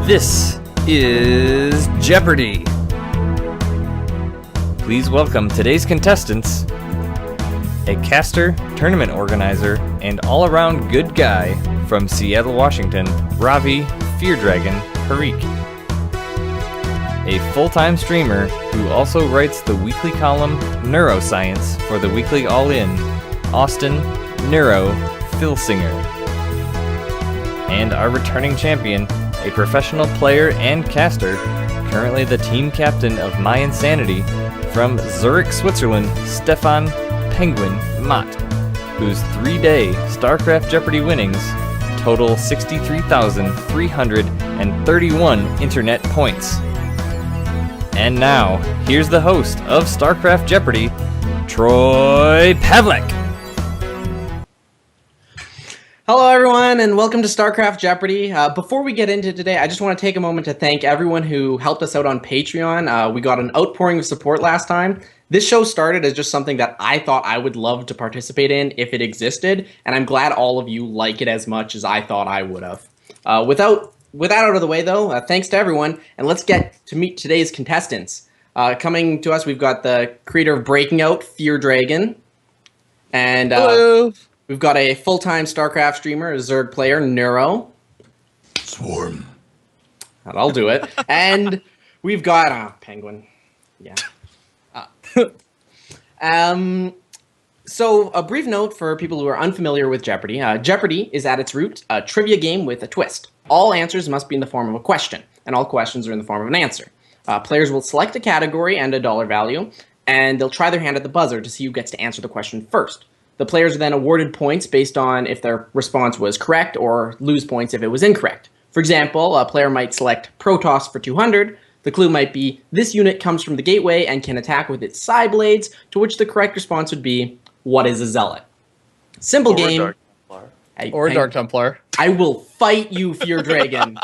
This is Jeopardy! Please welcome today's contestants, a caster, tournament organizer, and all-around good guy from Seattle, Washington, Ravi feardragon Parikh. A full-time streamer who also writes the weekly column Neuroscience for the Weekly All-In, Austin Neuro Filsinger. And our returning champion, a professional player and caster, currently the team captain of My Insanity, from Zurich, Switzerland, Stefan PengWin Mott, whose 3-day Starcraft Jeopardy winnings total 63,331 internet points. And now, here's the host of Starcraft Jeopardy, Troy Pavlek. Hello everyone and welcome to Starcraft Jeopardy. Before we get into today, I just want to take a moment to thank everyone who helped us out on Patreon. We got an outpouring of support last time. This show started as just something that I thought I would love to participate in if it existed, and I'm glad all of you like it as much as I thought I would have. With that out of the way though, thanks to everyone, and let's get to meet today's contestants. Coming to us, we've got the creator of Breaking Out, feardragon, and Hello. We've got a full-time StarCraft streamer, a Zerg player, Neuro. Swarm. That'll do it. And we've got PengWin. Yeah. So a brief note for people who are unfamiliar with Jeopardy. Jeopardy is at its root a trivia game with a twist. All answers must be in the form of a question, and all questions are in the form of an answer. Players will select a category and a dollar value, and they'll try their hand at the buzzer to see who gets to answer the question first. The players are then awarded points based on if their response was correct or lose points if it was incorrect. For example, a player might select Protoss for 200. The clue might be, this unit comes from the gateway and can attack with its psi blades, to which the correct response would be, what is a zealot? Simple game. Dark Templar. Or Dark Templar. I will fight you, feardragon.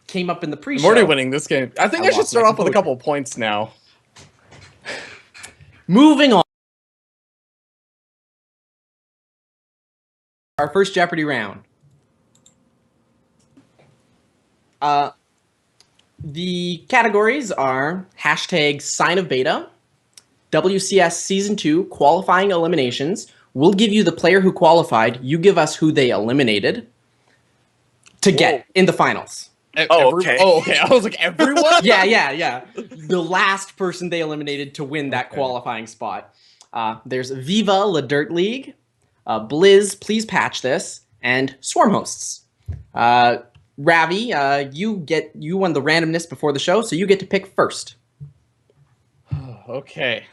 Came up in the pre-show. I'm already winning this game. I think I should start off with a couple of points now. Moving on. Our first Jeopardy round. The categories are hashtag Sign of Beta, WCS Season 2 Qualifying Eliminations. We'll give you the player who qualified. You give us who they eliminated to get in the finals. Okay. I was like, everyone? Yeah. The last person they eliminated to win that qualifying spot. There's Viva La Dirt League, Blizz, Please Patch This, and Swarm Hosts. Ravi, you won the randomness before the show, so you get to pick first. Okay.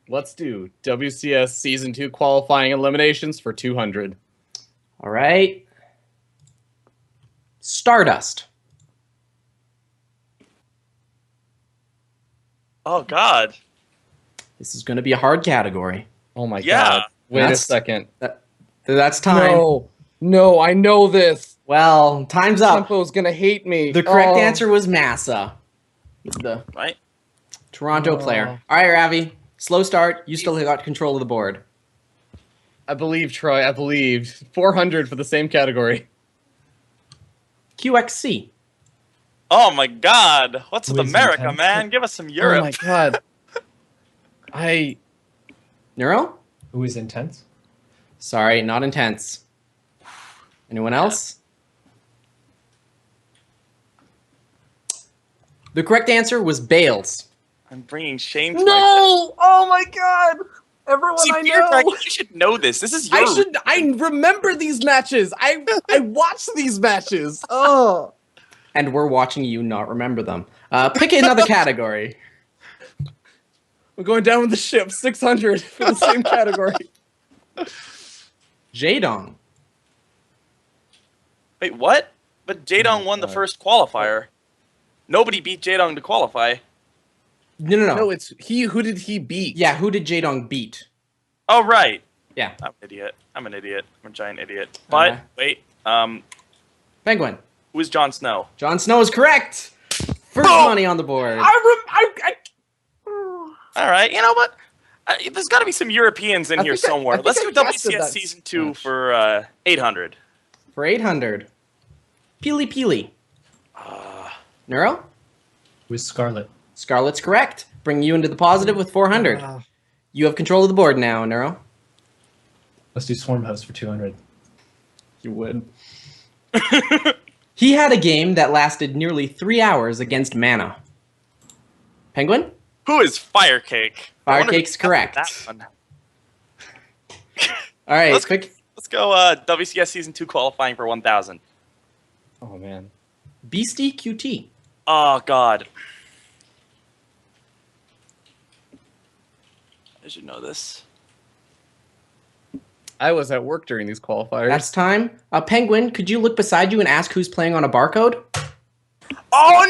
Let's do WCS Season 2 qualifying eliminations for 200. All right. Stardust. Oh, God. This is going to be a hard category. Oh, my God. Wait a second. That's time. No, I know this. Well, time's up. Tempo's going to hate me. The correct answer was Massa. The Right? Toronto player. All right, Ravi. Slow start. You still got control of the board. I believe, Troy. I believe. 400 for the same category. QXC. Oh, my God. What's with America, man? Give us some Europe. Oh, my God. Neuro? Who is intense? Sorry, not intense. Anyone else? The correct answer was Bales. I'm bringing shame to No! Oh, my God. Everyone See, I Feardragon, know. you should know this. This is your... I remember these matches. I watched these matches. Oh. And we're watching you not remember them. Pick another category. We're going down with the ship. 600 for the same category. Jaedong. Wait, what? But Jaedong won the first qualifier. Nobody beat Jaedong to qualify. No. No, it's he. Who did he beat? Yeah, who did Jaedong beat? Oh, right. Yeah. I'm an idiot. I'm a giant idiot. But, wait. PengWin. Who is Jon Snow? Jon Snow is correct. First money on the board. All right, you know what? There's got to be some Europeans in here somewhere. Let's do WCS Season 2 for 800. For 800. Peely Peely. Neuro? With Scarlet. Scarlet's correct. Bringing you into the positive with 400. You have control of the board now, Neuro. Let's do Swarm Host for 200. You would. He had a game that lasted nearly 3 hours against Mana. PengWin? Who is Firecake? I wonder Firecake's who got correct. That one. All right, Let's quick. Let's go WCS Season 2 qualifying for 1,000. Oh, man. Beastie QT. Oh, God. I should know this. I was at work during these qualifiers. That's time. PengWin, could you look beside you and ask who's playing on a barcode? Oh,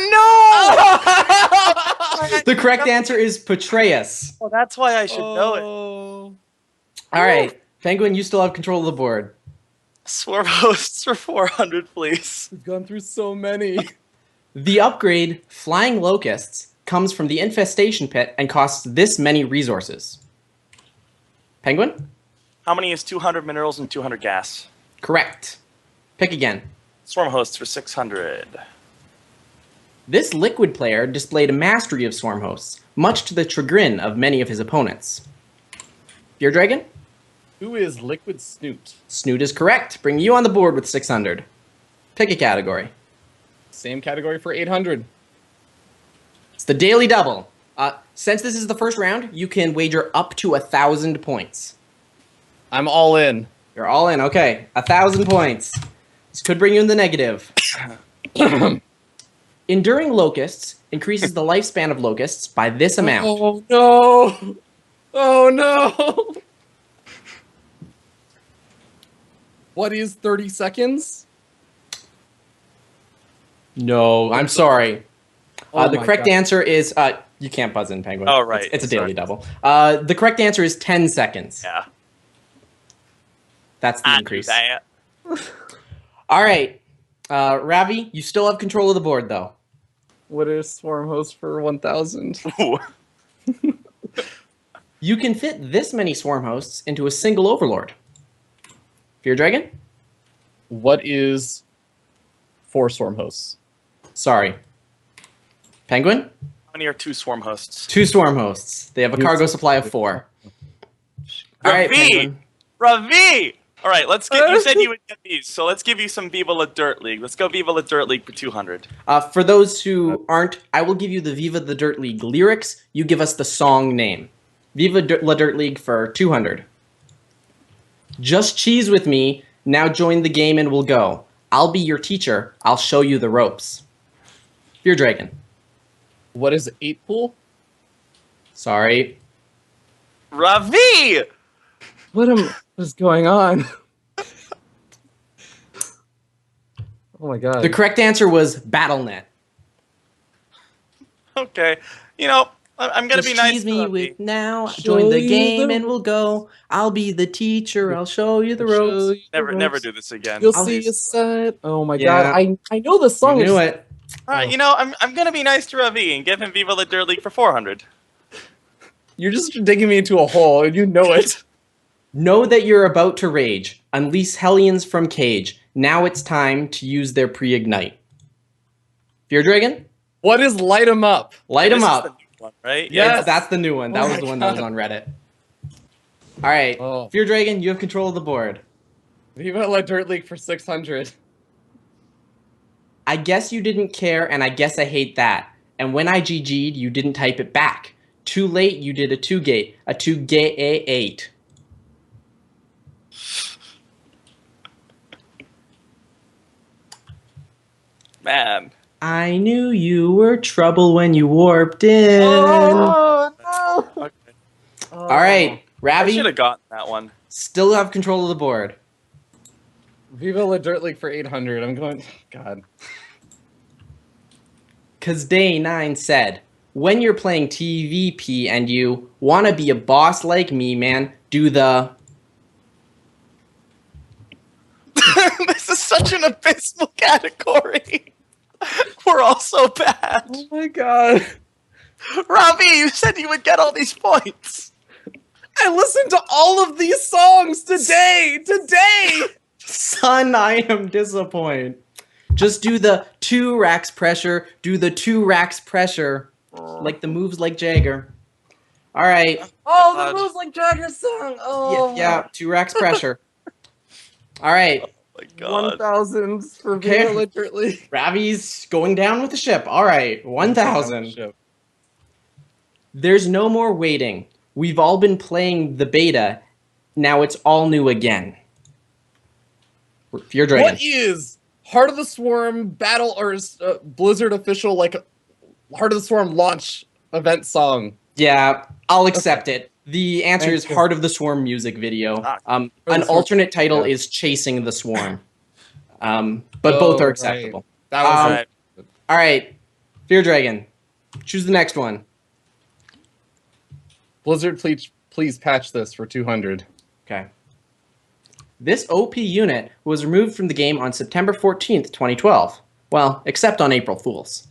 no! The correct answer is Patreus. Oh, that's why I should know it. Oh. All right, PengWin, you still have control of the board. Swarm hosts for 400, please. We've gone through so many. The upgrade, Flying Locusts, comes from the Infestation Pit and costs this many resources. PengWin? How many is 200 minerals and 200 gas? Correct. Pick again. Swarm hosts for 600. This liquid player displayed a mastery of swarm hosts, much to the chagrin of many of his opponents. feardragon? Who is Liquid Snoot? Snoot is correct, bringing you on the board with 600. Pick a category. Same category for 800. It's the Daily Double. Since this is the first round, you can wager up to 1,000 points. I'm all in. You're all in. Okay, 1,000 points. This could bring you in the negative. Enduring Locusts increases the lifespan of locusts by this amount. Oh, no. Oh, no. What is 30 seconds? No, I'm sorry. Oh The my correct God. answer is... you can't buzz in, PengWin. Oh, right. It's a Sorry. Daily Double. The correct answer is 10 seconds. Yeah. That's the I knew increase. that. All right. Ravi, you still have control of the board, though. What is Swarm Host for 1,000? Ooh. You can fit this many swarm hosts into a single overlord. feardragon? What is 4 Swarm Hosts? Sorry. PengWin? How many are 2 swarm hosts? 2 swarm hosts. They have a cargo supply of 4. All right, Ravi! PengWin. Ravi! All right, let's get. You said you would get these, so let's give you some Viva La Dirt League. Let's go Viva La Dirt League for 200. For those who aren't, I will give you the Viva the Dirt League lyrics. You give us the song name. Viva La Dirt League for 200. Just cheese with me. Now join the game and we'll go. I'll be your teacher. I'll show you the ropes. feardragon. What is 8 Pool? Sorry. Ravi! What is going on? Oh my God. The correct answer was BattleNet. Okay, you know I'm gonna Just be nice. tease to me Ravi. with now. Show Join the you game the and we'll go. I'll be the teacher. I'll show you the ropes. Never do this again. You'll I'll see just- a side. Oh my Yeah. God. I know the song. You knew is- it. All right, you know I'm gonna be nice to Ravi and give him Viva La Dirt League for 400. You're just digging me into a hole, and you know it. Know that you're about to rage. Unleash Hellions from cage. Now it's time to use their pre-ignite. feardragon? What is Light 'em Up? Light This them is up. the new one, right? Yes. That's the new one. That Oh was my the one that was God. on Reddit. All right. Oh. feardragon, you have control of the board. Viva La Dirt League for 600. I guess you didn't care, and I guess I hate that. And when I GG'd, you didn't type it back. Too late, you did a 2-gate. A 2-gate. Man. I knew you were trouble when you warped in. Oh no! Okay. All right, I Ravi, should have gotten that one. still have control of the board. Viva La Dirt League for 800. I'm going. God. Because Day 9 said, when you're playing TVP and you want to be a boss like me, man, do the... This is such an abysmal category. We're all so bad. Oh my God. Ravi, you said you would get all these points. I listened to all of these songs today. Son, I am disappointed. Just do the 2 racks pressure. Do the 2 racks pressure. Like the moves like Jagger. All right. Oh, the moves like Jagger's song. Oh, Yeah, 2 racks pressure. All right. My God. 1,000 for Okay. being literally. Ravi's going down with the ship. All right. 1,000. There's no more waiting. We've all been playing the beta. Now it's all new again. Fear Dragon. What is Heart of the Swarm battle or Blizzard official like Heart of the Swarm launch event song? Yeah, I'll accept it. The answer Thank is you. Heart of the Swarm music video. An Swarm. alternate title Yeah. is Chasing the Swarm. But both are Right. acceptable. That was Right. All right. Fear Dragon. Choose the next one. Blizzard, please patch this for 200. Okay. This OP unit was removed from the game on September 14th, 2012. Well, except on April Fools.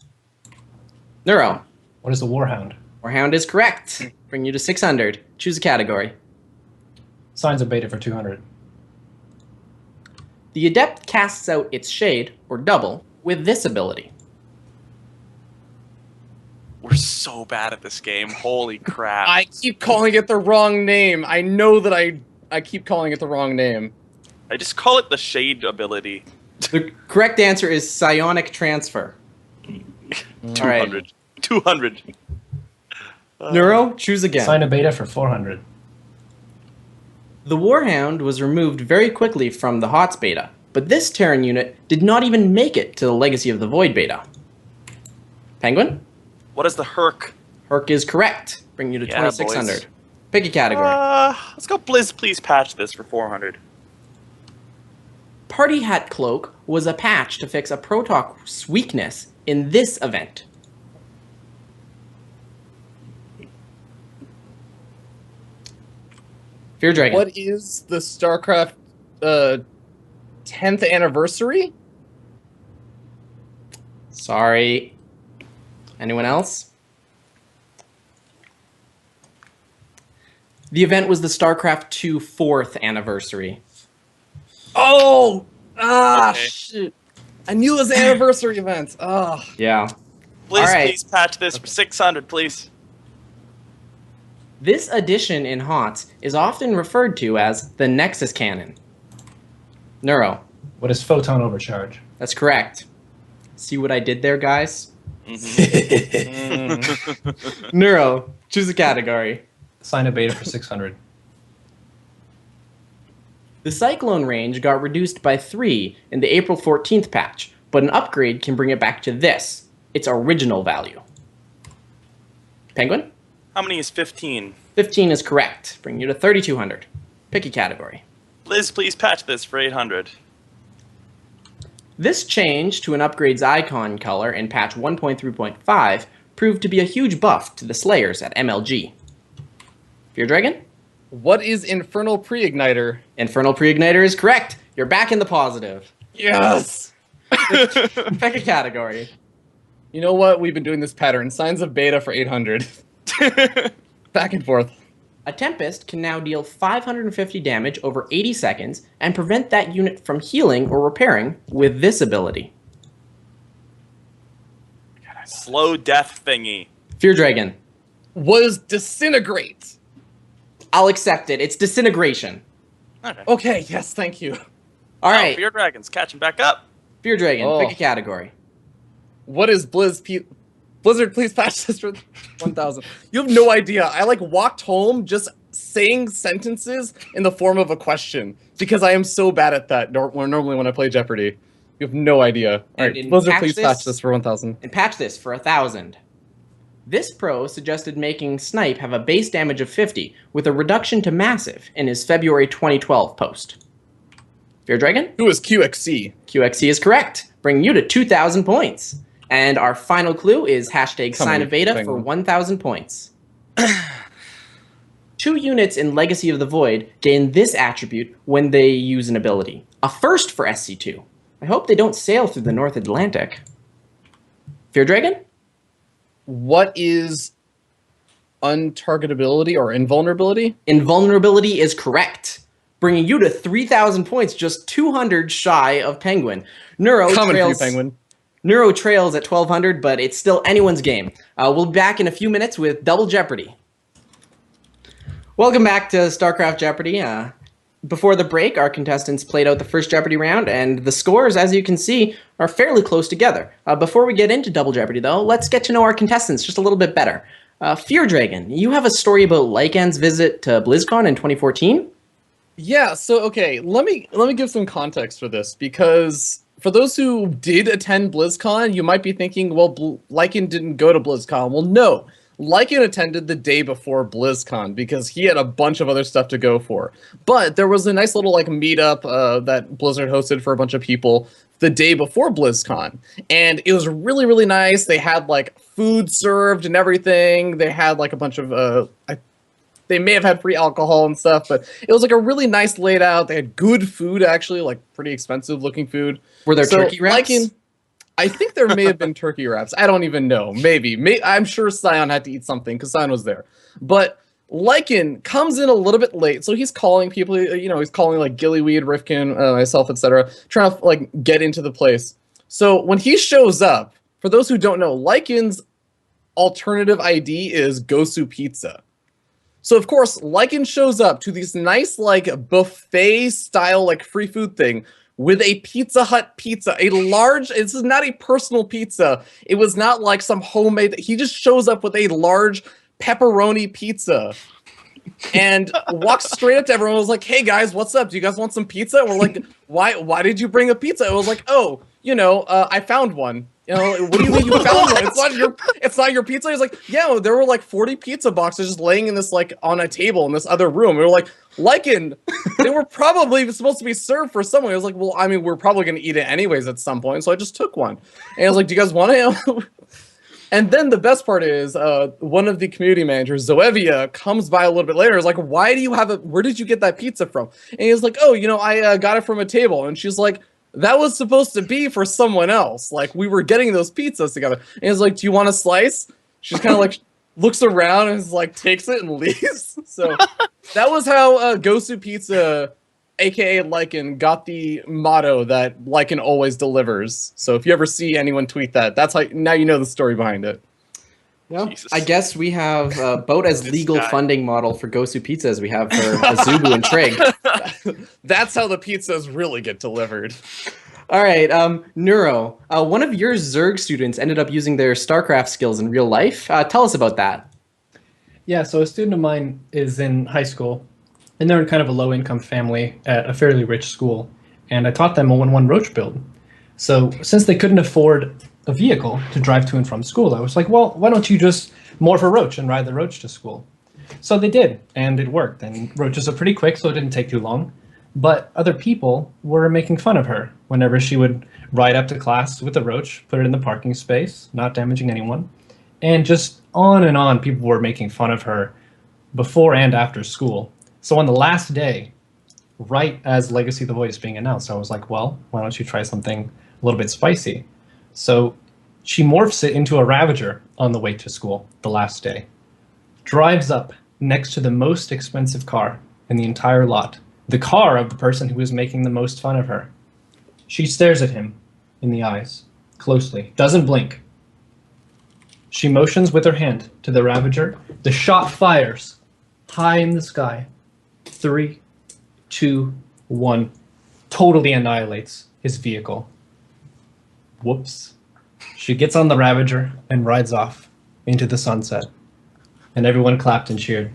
Neuro. What is a Warhound? Warhound is correct. Bring you to 600. Choose a category. Signs of Beta for 200. The Adept casts out its shade, or double, with this ability. We're so bad at this game. Holy crap. I keep calling it the wrong name. I know that I keep calling it the wrong name. I just call it the shade ability. The correct answer is Psionic Transfer. All right. 200. 200. Neuro, choose again. Sign of Beta for 400. The Warhound was removed very quickly from the HOTS beta, but this Terran unit did not even make it to the Legacy of the Void beta. PengWin? What is the Herc? Herc is correct. Bring you to Yeah, 2,600. boys. Pick a category. Let's go Blizz, please patch this for 400. Party Hat Cloak was a patch to fix a Protoss weakness in this event. Fear Dragon. What is the StarCraft 10th anniversary? Sorry. Anyone else? The event was the StarCraft 2 4th anniversary. Oh! Okay. Shit. I knew it was an anniversary event. Oh. Yeah. Blizz, All right. please patch this for 600, please. This addition in HOTS is often referred to as the Nexus Cannon. Neuro. What is Photon Overcharge? That's correct. See what I did there, guys? Neuro. Choose a category. Sign of Beta for 600. The Cyclone range got reduced by 3 in the April 14th patch, but an upgrade can bring it back to this, its original value. PengWin? How many is 15? 15 is correct. Bring you to 3,200. Pick a category. Blizz, please patch this for 800. This change to an upgrade's icon color in patch 1.3.5 proved to be a huge buff to the Slayers at MLG. Fear Dragon? What is Infernal Pre-Igniter? Infernal Pre-Igniter is correct. You're back in the positive. Yes! Pick a category. You know what? We've been doing this pattern. Signs of Beta for 800. Back and forth. A Tempest can now deal 550 damage over 80 seconds and prevent that unit from healing or repairing with this ability. Slow death thingy. Fear Dragon. Was Disintegrate. I'll accept it. It's Disintegration. Okay. Okay, yes, thank you. All Oh, right. Fear Dragon's catching back up. Fear Dragon, Oh. pick a category. What is Blizzard, please patch this for 1,000. You have no idea. I walked home just saying sentences in the form of a question because I am so bad at that normally when I play Jeopardy. You have no idea. All And right, in Blizzard, patch please this- patch this for 1,000. And patch this for 1,000. This pro suggested making Snipe have a base damage of 50 with a reduction to massive in his February 2012 post. Fear Dragon? Who is QXC? QXC is correct, bringing you to 2,000 points. And our final clue is hashtag Come sign on, of beta for Penguin. 1,000 points. 2 units in Legacy of the Void gain this attribute when they use an ability. A first for SC2. I hope they don't sail through the North Atlantic. Fear Dragon? What is untargetability or invulnerability? Invulnerability is correct. bringing you to 3,000 points, just 200 shy of PengWin. Neuro Coming for you, trails. PengWin. Neuro trails at 1,200, but it's still anyone's game. We'll be back in a few minutes with Double Jeopardy. Welcome back to Starcraft Jeopardy. Before the break, our contestants played out the first Jeopardy round, and the scores, as you can see, are fairly close together. Before we get into Double Jeopardy, though, let's get to know our contestants just a little bit better. feardragon, you have a story about Lycan's visit to BlizzCon in 2014? Yeah, so okay, let me give some context for this, because for those who did attend BlizzCon, you might be thinking, well, Lycan didn't go to BlizzCon. Well, no. Lycan attended the day before BlizzCon because he had a bunch of other stuff to go for. But there was a nice little like meetup that Blizzard hosted for a bunch of people the day before BlizzCon. And it was really, really nice. They had like food served and everything. They had like a bunch of they may have had free alcohol and stuff, but it was like a really nice laid out. They had good food, actually, like pretty expensive looking food. Were there turkey wraps? I think there may have been turkey wraps. I don't even know. Maybe. I'm sure Sion had to eat something because Sion was there. But Lycan comes in a little bit late, so he's calling people. You know, he's calling like Gillyweed, Rifkin, myself, etc., trying to like get into the place. So when he shows up, for those who don't know, Lycan's alternative ID is Gosu Pizza. So of course, Lycan shows up to this nice like buffet style like free food thing with a Pizza Hut pizza, a large. This is not a personal pizza. It was not like some homemade. He just shows up with a large pepperoni pizza and walks straight up to everyone. Was like, "Hey guys, what's up? Do you guys want some pizza?" And we're like, "Why did you bring a pizza?" It was like, "Oh, you know, I found one." You know, what do you mean you found one? It's not your pizza. He's like, yeah, there were like 40 pizza boxes just laying in this like on a table in this other room. We were like, Lycan, they were probably supposed to be served for someone. He was like, well, I mean, we're probably gonna eat it anyways at some point, so I just took one. And I was like, do you guys want it? And then the best part is, one of the community managers, Zoevia, comes by a little bit later. Is like, why do you have it? Where did you get that pizza from? And he's like, oh, you know, I got it from a table. And she's like, that was supposed to be for someone else. Like, we were getting those pizzas together. And he's like, do you want a slice? She's kind of like, looks around and is like, takes it and leaves. So that was how Gosu Pizza, aka Lycan, got the motto that Lycan always delivers. So if you ever see anyone tweet that, that's how, now you know the story behind it. Yeah, I guess we have about as legal funding model for Gosu Pizza as we have for Azubu and Trig. That's how the pizzas really get delivered. All right, Neuro, one of your Zerg students ended up using their StarCraft skills in real life. Tell us about that. Yeah, so a student of mine is in high school, and they're in kind of a low-income family at a fairly rich school, and I taught them a 1-1 roach build. So since they couldn't afford a vehicle to drive to and from school, I was like, well, why don't you just morph a roach and ride the roach to school? So they did, and it worked. And roaches are pretty quick, so it didn't take too long. But other people were making fun of her whenever she would ride up to class with a roach, put it in the parking space, not damaging anyone. And just on and on, people were making fun of her before and after school. So on the last day, right as Legacy of the Void is being announced, I was like, well, why don't you try something a little bit spicy? So she morphs it into a Ravager on the way to school the last day. Drives up next to the most expensive car in the entire lot. The car of the person who was making the most fun of her. She stares at him in the eyes, closely, doesn't blink. She motions with her hand to the Ravager. The shot fires high in the sky. 3, 2, 1. Totally annihilates his vehicle. Whoops. She gets on the Ravager and rides off into the sunset. And everyone clapped and cheered.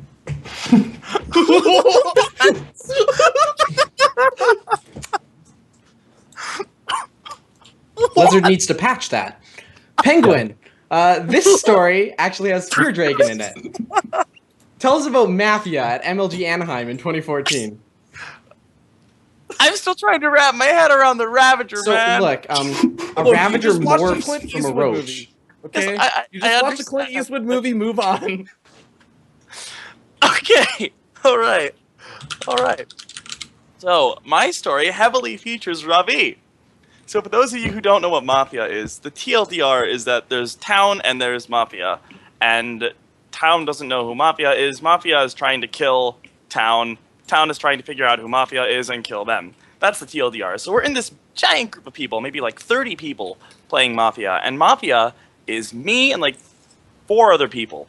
Blizzard needs to patch that. PengWin, this story actually has feardragon in it. Tell us about Mafia at MLG Anaheim in 2014. I'm still trying to wrap my head around the Ravager, So man. look, a Ravager morphs from a roach. Movie, okay, Yes, you I just watched the understand. Clint Eastwood movie. Move on. Okay, all right. So, my story heavily features Ravi. So, for those of you who don't know what Mafia is, the TLDR is that there's Town and there's Mafia. And Town doesn't know who Mafia is. Mafia is trying to kill Town town is trying to figure out who Mafia is and kill them. That's the TLDR. So we're in this giant group of people, maybe like 30 people playing Mafia, and Mafia is me and like 4 other people.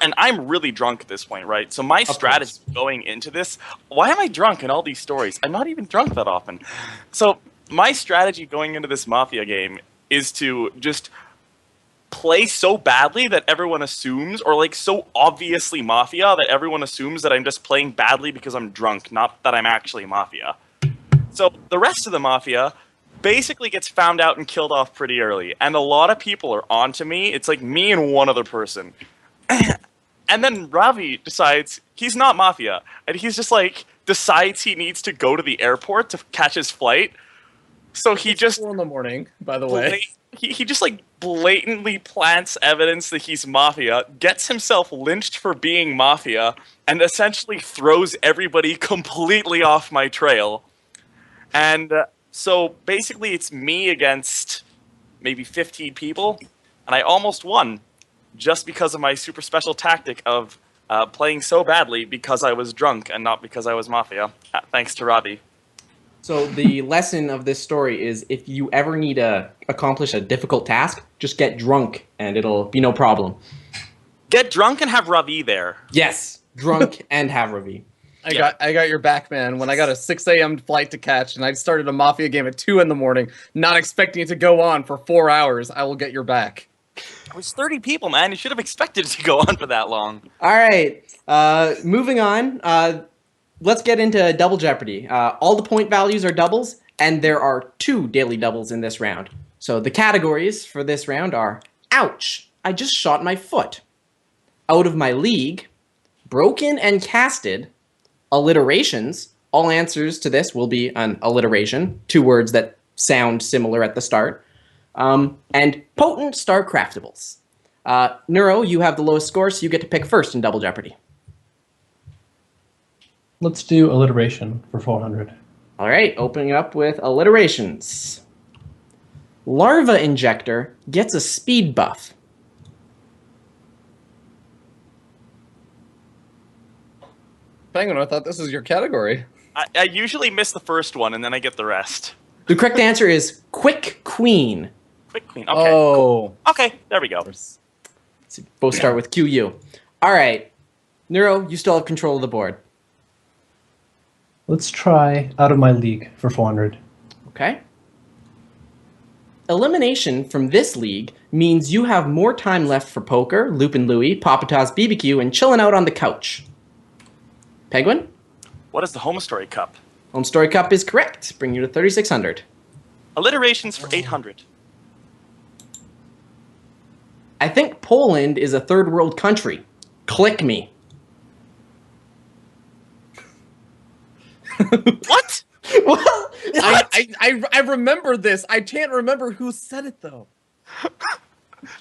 And I'm really drunk at this point, right? So my strategy going into this, why am I drunk in all these stories? I'm not even drunk that often. So my strategy going into this Mafia game is to just play so badly that everyone assumes, or like so obviously Mafia that everyone assumes that I'm just playing badly because I'm drunk, not that I'm actually Mafia. So the rest of the Mafia basically gets found out and killed off pretty early, and a lot of people are onto me. It's like me and one other person. And then Ravi decides he's not Mafia, and he's just like decides he needs to go to the airport to catch his flight. So he just 4 in the morning, by the way. He just like blatantly plants evidence that he's Mafia, gets himself lynched for being Mafia, and essentially throws everybody completely off my trail. And so basically it's me against maybe 15 people, and I almost won. Just because of my super special tactic of playing so badly because I was drunk and not because I was Mafia. Thanks to Ravi. So the lesson of this story is if you ever need to accomplish a difficult task, just get drunk and it'll be no problem. Get drunk and have Ravi there. Yes, drunk and have Ravi. I got your back, man. When I got a 6 a.m. flight to catch and I started a Mafia game at 2 in the morning, not expecting it to go on for 4 hours, I will get your back. It was 30 people, man. You should have expected it to go on for that long. All right, moving on. Let's get into Double Jeopardy. All the point values are doubles, and there are 2 daily doubles in this round. So the categories for this round are, ouch, I just shot my foot, out of my league, broken and casted, alliterations. All answers to this will be an alliteration, 2 words that sound similar at the start. And potent Starcraftables. Neuro, you have the lowest score, so you get to pick first in Double Jeopardy. Let's do alliteration for 400. All right, opening up with alliterations. Larva Injector gets a speed buff. PengWin, I thought this was your category. I usually miss the first one, and then I get the rest. The correct answer is Quick Queen. Quick Queen. Okay. Oh. Cool. Okay, there we go. So both start with QU. All right, Neuro, you still have control of the board. Let's try out of my league for 400. Okay. Elimination from this league means you have more time left for poker, Lupin Louie, Papatas BBQ, and chilling out on the couch. PengWin? What is the Home Story Cup? Home Story Cup is correct, bringing you to 3,600. Alliterations for 800. I think Poland is a third world country. Click me. What? Well, I remember this. I can't remember who said it, though.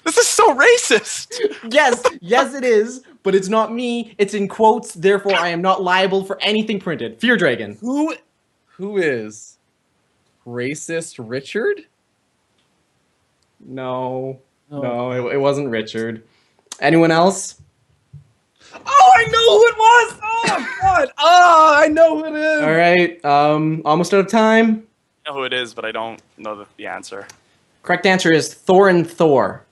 This is so racist. yes it is, but it's not me. It's in quotes, therefore I am not liable for anything printed. Feardragon. Who is racist Richard? No, it wasn't Richard. Anyone else? Oh, I know who it was! Oh, God! Oh, I know who it is! All right, almost out of time. I know who it is, but I don't know the answer. Correct answer is Thorin Thor.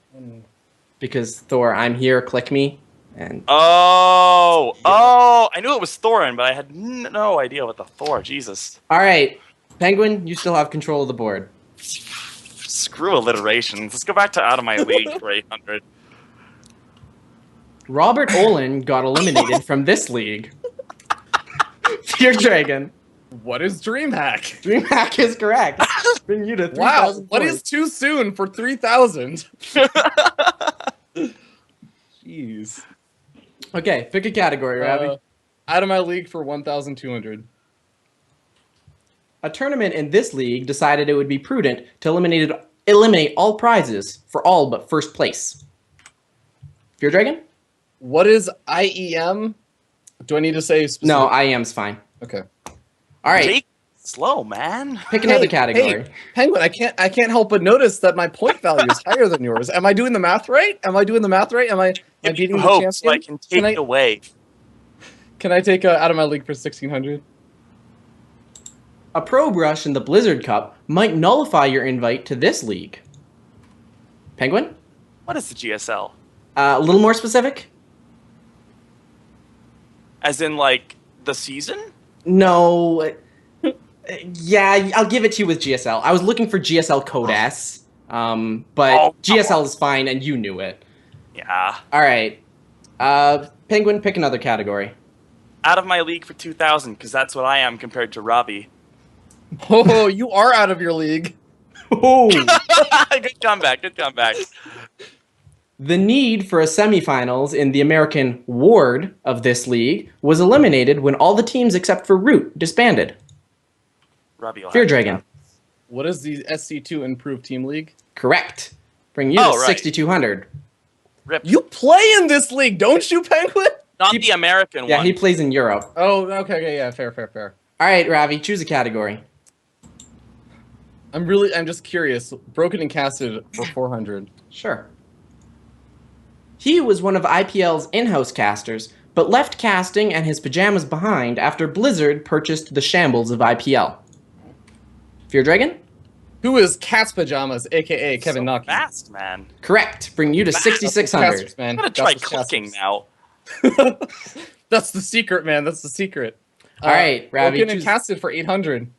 Because Thor, I'm here, click me. And Oh, I knew it was Thorin, but I had no idea what the Thor. Jesus. all right, PengWin, you still have control of the board. Screw alliterations. Let's go back to out of my league for 800. Robert Olin got eliminated from this league. Feardragon. What is DreamHack? DreamHack is correct. Bring you to 3,000 Wow, points. what is too soon for 3,000? Jeez. Okay, pick a category, Ravi. Out of my league for 1,200. A tournament in this league decided it would be prudent to eliminate all prizes for all but first place. Feardragon? What is IEM? Do I need to say specific? No, IEM's fine. Okay. All right, Take it slow, man. pick another category. Hey, PengWin, I can't help but notice that my point value is higher than yours. Am I doing the math right? Am I beating the Give champion? hope so I can take it away. Can I take out of my league for 1600? A probe rush in the Blizzard Cup might nullify your invite to this league. PengWin? What is the GSL? A little more specific? As in, like, the season? No. Yeah, I'll give it to you with GSL. I was looking for GSL Code S, but GSL is fine, and you knew it. Yeah. All right. PengWin, pick another category. Out of my league for 2000, because that's what I am compared to Robbie. Oh, you are out of your league. Oh. Good comeback, good comeback. The need for a semifinals in the American ward of this league was eliminated when all the teams except for Root disbanded. Robbie will Fear have to Dragon. count. What is the SC2 Improved Team League? Correct. Bring you to Oh, right. 6,200. Rip. You play in this league, don't you, PengWin? Not the American Yeah, one. he plays in Europe. Oh, okay, yeah, fair. All right, Ravi, choose a category. I'm just curious. Broken and casted for 400. Sure. He was one of IPL's in-house casters, but left casting and his pajamas behind after Blizzard purchased the shambles of IPL. Fear Dragon? Who is Cat's Pajamas, aka Kevin so Naki? fast, man. Correct. Bring you to Fast. 6,600. Casters, man. I'm gonna try That's the clicking casters. now. That's the secret, man. That's the secret. All right, Ravi, Broken and choose- casted for 800.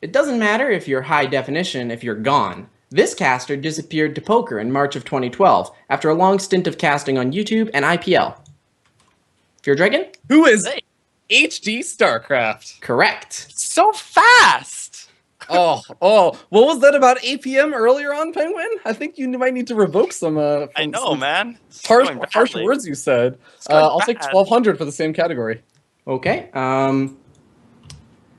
It doesn't matter if you're high definition if you're gone. This caster disappeared to poker in March of 2012 after a long stint of casting on YouTube and IPL. Fear Dragon? Who is Hey. HD Starcraft? Correct. So fast! Oh, what was that about APM earlier on, PengWin? I think you might need to revoke some. I know, man. It's Harsh going badly. words you said. going I'll take bad. 1200 for the same category. Okay.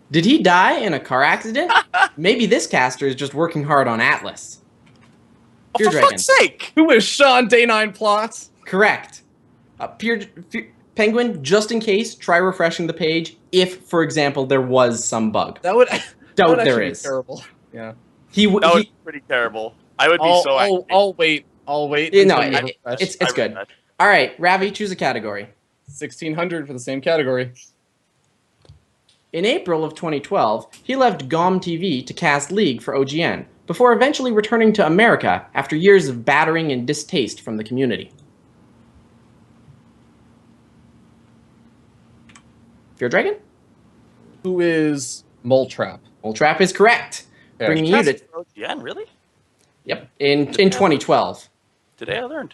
Did he die in a car accident? Maybe this caster is just working hard on Atlas. Oh, Fear for Dragon. fuck's sake! Who is Sean Day 9 Plots? Correct. PengWin, just in case, try refreshing the page if, for example, there was some bug. That would Doubt would there actually be is. terrible. Yeah. He would. That would be pretty terrible. I would be so angry. I'll wait. I'll wait. Yeah, no, until you refresh. it's I read good. that. All right, Ravi, choose a category. 1600 for the same category. In April of 2012, he left GOM TV to cast League for OGN, before eventually returning to America after years of battering and distaste from the community. Fear Dragon? Who is Mole Trap? Trap is correct. Yeah. Bringing you to... Cast for OGN, really? Yep, in 2012. Today I learned.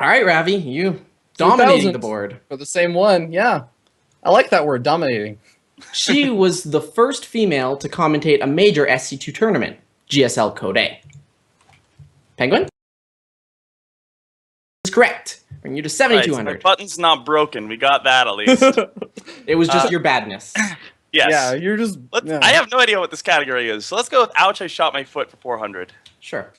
All right, Ravi, you dominating 2000 the board. For the same one, yeah. I like that word, dominating. She was the first female to commentate a major SC2 tournament, GSL Code A. PengWin? Is correct. Bring you to Right, so 7,200. the button's not broken. We got that at least. It was just your badness. Yes. Yeah, you're just. Let's, yeah. I have no idea what this category is, so let's go with ouch, I shot my foot for 400. Sure.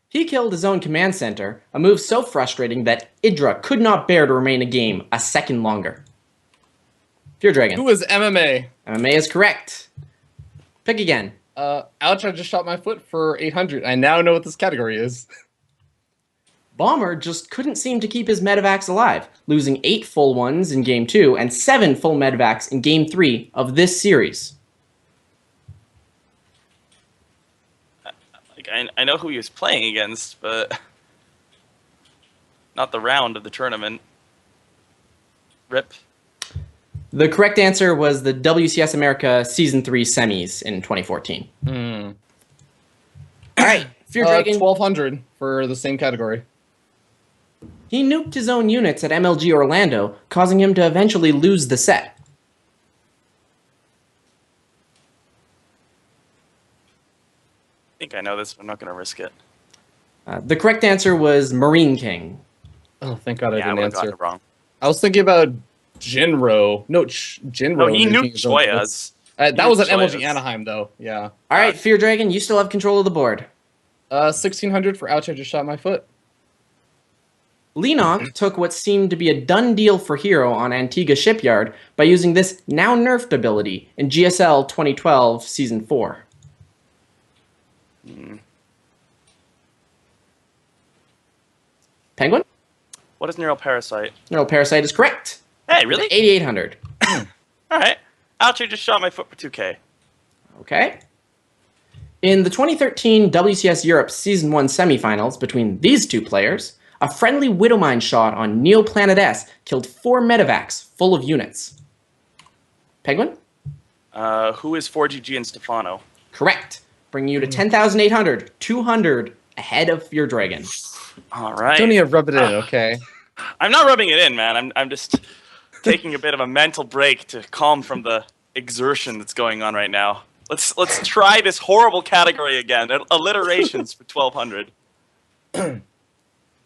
He killed his own command center, a move so frustrating that Idra could not bear to remain a game a second longer. Fear Dragon. Who is MMA? MMA is correct. Pick again. Ouch, I just shot my foot for 800. I now know what this category is. Bomber just couldn't seem to keep his medevacs alive, losing 8 full ones in Game 2 and 7 full medevacs in Game 3 of this series. Like I know who he was playing against, but not the round of the tournament. Rip. The correct answer was the WCS America Season 3 semis in 2014. All right, Fear Dragon. 1200 for the same category. He nuked his own units at MLG Orlando, causing him to eventually lose the set. I think I know this, but I'm not going to risk it. The correct answer was Marine King. Oh, thank God I Yeah, I didn't would have gotten answer. it wrong. I was thinking about Jinro. No, Jinro. No, he making nuked his own Joyas. puts. That He was nuked at MLG Joyas. Anaheim, though. Yeah. All right, Fear Dragon, you still have control of the board. 1600 for ouch, I just shot my foot. Lenok took what seemed to be a done deal for Hero on Antigua Shipyard by using this now nerfed ability in GSL 2012 Season 4. PengWin? What is Neuroparasite? Neuroparasite is correct. Hey, really? 8,800. All right. Ouchie just shot my foot for 2K. Okay. In the 2013 WCS Europe Season 1 semifinals between these two players, a friendly Widowmine shot on Neoplanet S killed 4 medevacs full of units. PengWin? Who is 4GG and Stefano? Correct. Bringing you to 10,800, 200 ahead of feardragon. All right. Don't need to rub it in, okay? I'm not rubbing it in, man. I'm just taking a bit of a mental break to calm from the exertion that's going on right now. Let's try this horrible category again. Alliterations for 1,200.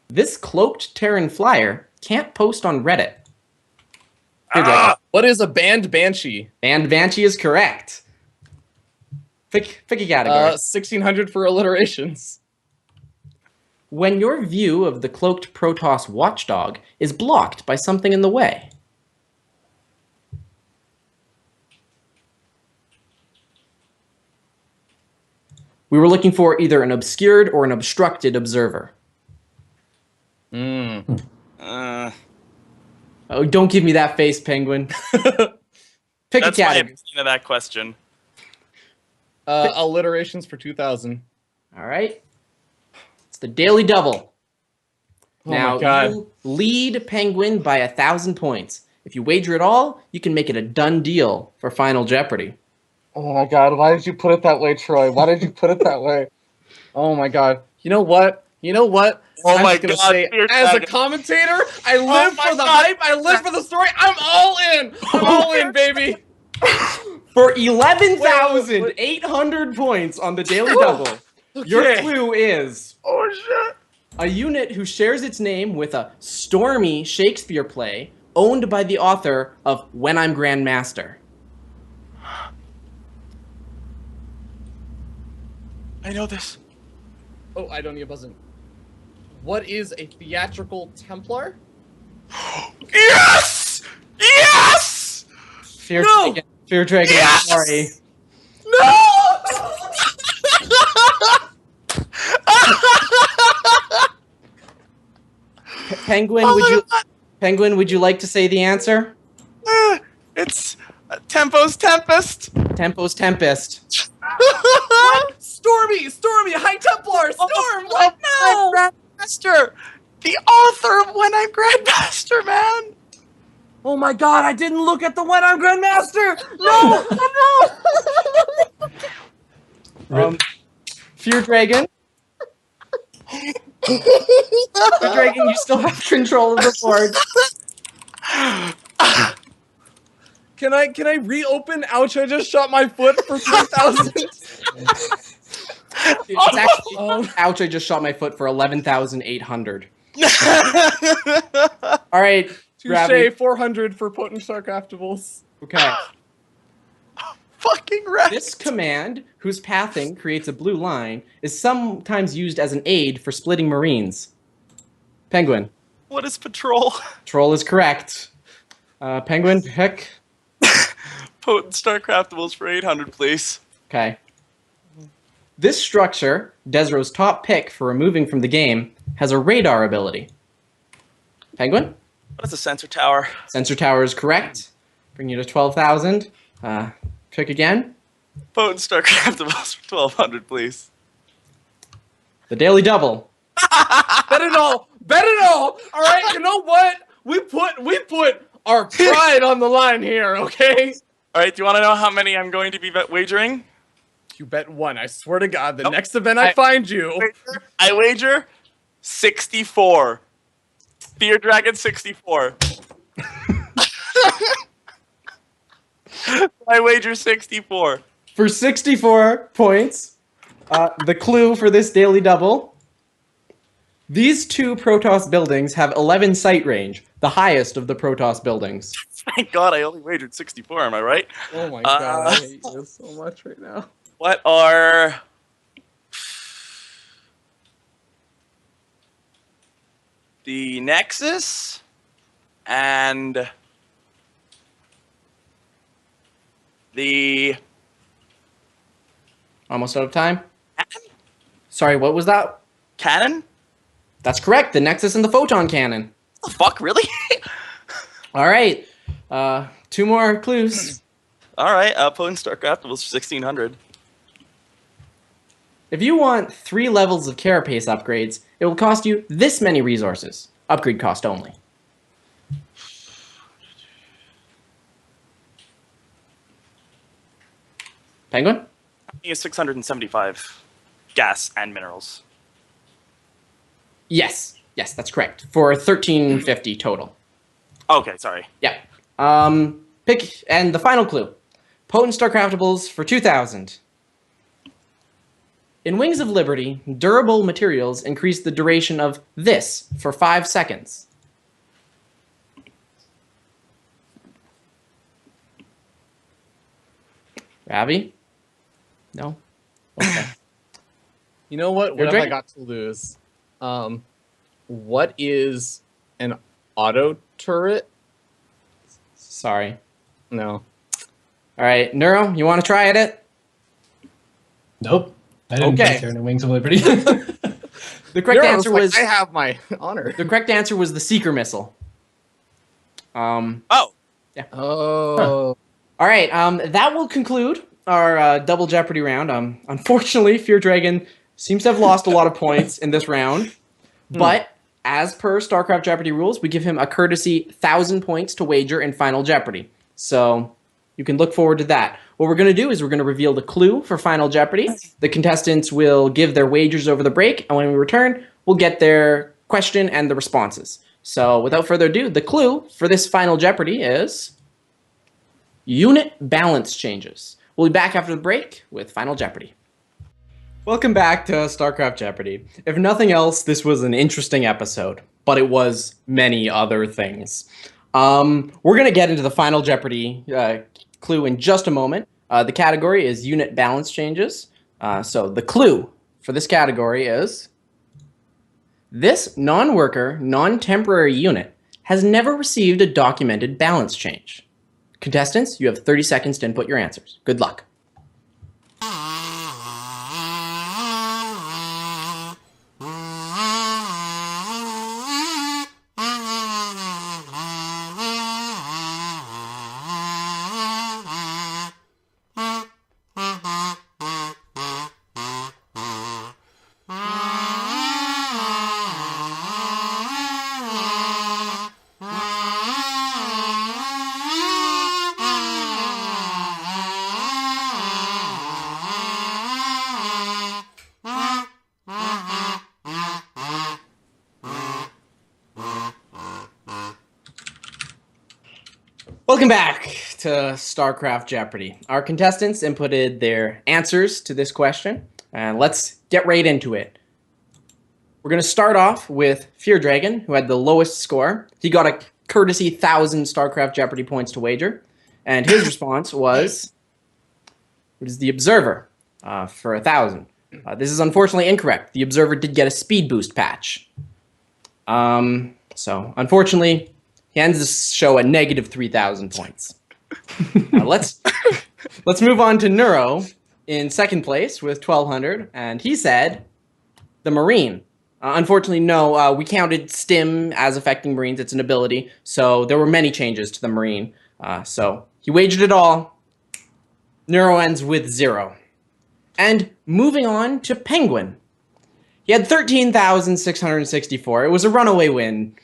This cloaked Terran flyer can't post on Reddit. What is a banned banshee? And Banshee is correct. Pick a category. 1,600 for alliterations. When your view of the cloaked Protoss watchdog is blocked by something in the way. We were looking for either an obscured or an obstructed observer. Uh, Oh, don't give me that face, PengWin. Pick a that's why I'm category. thinking of that question. Alliterations for 2,000. All right. It's the Daily Double. Oh Now, my God. you lead PengWin by 1,000 points. If you wager it all, you can make it a done deal for Final Jeopardy. Oh my God, why did you put it that way, Troy? Why did you put it that way? Oh my God. You know what? Oh I'm my just gonna God, say, Fear as a Dragon. commentator, I live my for the God. hype, I live for the story. I'm all in. I'm all in, baby. For 11,800 points on the Daily Double, your Okay. clue is Oh shit! a unit who shares its name with a stormy Shakespeare play owned by the author of When I'm Grandmaster. I know this. Oh, I don't need a buzzer. What is a theatrical Templar? Yes! Yes! Fear No! Dragon. Fear Dragon, Yes! I'm sorry. No! PengWin, would you like to say the answer? It's Tempo's Tempest. Tempo's Tempest. Stormy, High Templar, Storm, what? No! Grandmaster! The author of When I'm Grandmaster, man! Oh my God, I didn't look at the When I'm Grandmaster! No! Fear Dragon. Fear Dragon, you still have control of the board. Can I reopen? Ouch, I just shot my foot for 3,000. It's actually, ouch, I just shot my foot for 11,800. All right, Ravi. Touche, 400 for potent Starcraftables. Okay. Fucking right. This command, whose pathing creates a blue line, is sometimes used as an aid for splitting Marines. PengWin. What is patrol? Troll is correct. PengWin, pick. Potent Starcraftables for 800, please. Okay. This structure, Desro's top pick for removing from the game, has a radar ability. PengWin? What is a sensor tower? Sensor tower is correct. Bring you to 12,000. Pick again. Potent Starcraftables for 1,200, please. The Daily Double. Bet it all! All right, you know what? We put our pride on the line here, okay? All right, do you want to know how many I'm going to be wagering? You bet one. I swear to God, the Nope. next event I find you. I wager 64. Fear Dragon 64. I wager 64. For 64 points, the clue for this Daily Double. These two Protoss buildings have 11 sight range, the highest of the Protoss buildings. Thank God I only wagered 64, am I right? Oh my God, I hate you so much right now. What are... the Nexus and the... Almost out of time. Sorry, what was that? Cannon? That's correct, the Nexus and the Photon Cannon. The fuck, really? All right. 2 more clues. All right, Potent Starcraft was 1600. If you want 3 levels of carapace upgrades, it will cost you this many resources. Upgrade cost only. PengWin? He is 675 gas and minerals. Yes. Yes, that's correct. For 1350 total. Okay, sorry. Yeah. Pick, and the final clue. Potent Starcraftables for 2000. In Wings of Liberty, durable materials increase the duration of this for 5 seconds. Ravi? No? Okay. You know what? You're What have I drinking. got to lose? What is an auto turret? Sorry. No. All right, Neuro, you want to try at it? Nope. I didn't Okay. get there in the Wings of Liberty. The correct Neuro's answer like, was I have my honor. the correct answer was the Seeker missile. Oh, Oh. All right, that will conclude our double Jeopardy round. Unfortunately, Fear Dragon seems to have lost a lot of points in this round, but as per StarCraft Jeopardy rules, we give him a courtesy 1,000 points to wager in Final Jeopardy. So you can look forward to that. What we're going to do is we're going to reveal the clue for Final Jeopardy. The contestants will give their wagers over the break, and when we return, we'll get their question and the responses. So without further ado, the clue for this Final Jeopardy is unit balance changes. We'll be back after the break with Final Jeopardy. Welcome back to StarCraft Jeopardy. If nothing else, this was an interesting episode, but it was many other things. We're going to get into the Final Jeopardy clue in just a moment. The category is unit balance changes. So the clue for this category is this non-worker, non-temporary unit has never received a documented balance change. Contestants, you have 30 seconds to input your answers. Good luck. Welcome back to StarCraft Jeopardy. Our contestants inputted their answers to this question, and let's get right into it. We're going to start off with Fear Dragon, who had the lowest score. He got a courtesy 1,000 StarCraft Jeopardy points to wager, and his response was the Observer for 1,000. This is unfortunately incorrect. The Observer did get a speed boost patch. So unfortunately, he ends the show at negative 3,000 points. Let's move on to Neuro in second place with 1,200, and he said the Marine. Unfortunately, no, we counted Stim as affecting Marines. It's an ability, so there were many changes to the Marine. So he wagered it all. Neuro ends with 0. And moving on to PengWin. He had 13,664. It was a runaway win.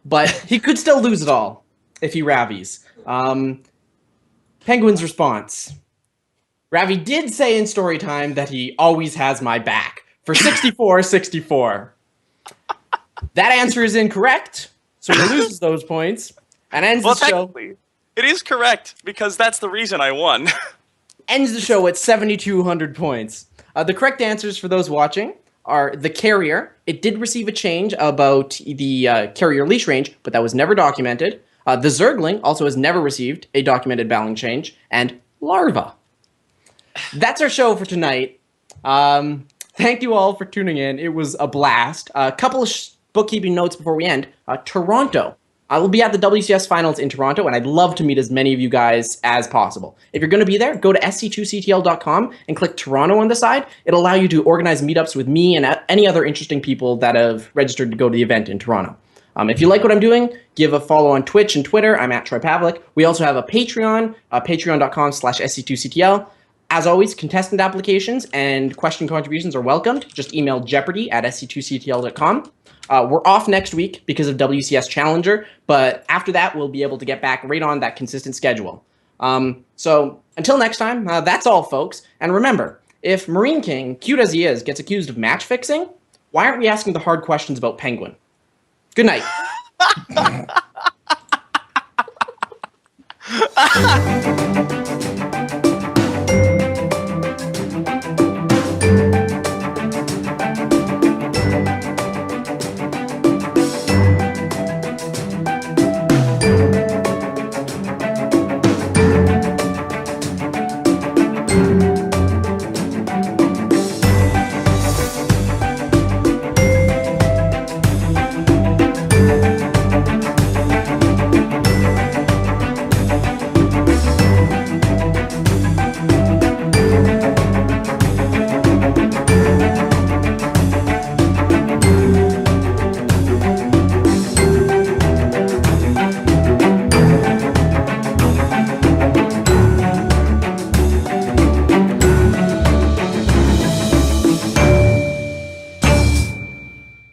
But he could still lose it all if he Ravies. PengWin's response. Ravi did say in story time that he always has my back for 64-64. That answer is incorrect, so he loses those points and ends the show. Technically, it is correct because that's the reason I won. Ends the show at 7,200 points. The correct answers for those watching are the Carrier. It did receive a change about the Carrier leash range, but that was never documented. The Zergling also has never received a documented balance change. And Larva. That's our show for tonight. Thank you all for tuning in. It was a blast. A couple of bookkeeping notes before we end. Toronto. I will be at the WCS Finals in Toronto, and I'd love to meet as many of you guys as possible. If you're going to be there, go to sc2ctl.com and click Toronto on the side. It'll allow you to organize meetups with me and any other interesting people that have registered to go to the event in Toronto. If you like what I'm doing, give a follow on Twitch and Twitter. I'm at Troy Pavlek. We also have a Patreon, patreon.com/sc2ctl. As always, contestant applications and question contributions are welcomed. Just email jeopardy@sc2ctl.com. We're off next week because of WCS Challenger, but after that, we'll be able to get back right on that consistent schedule. So until next time, that's all, folks. And remember, if Marine King, cute as he is, gets accused of match fixing, why aren't we asking the hard questions about PengWin? Good night.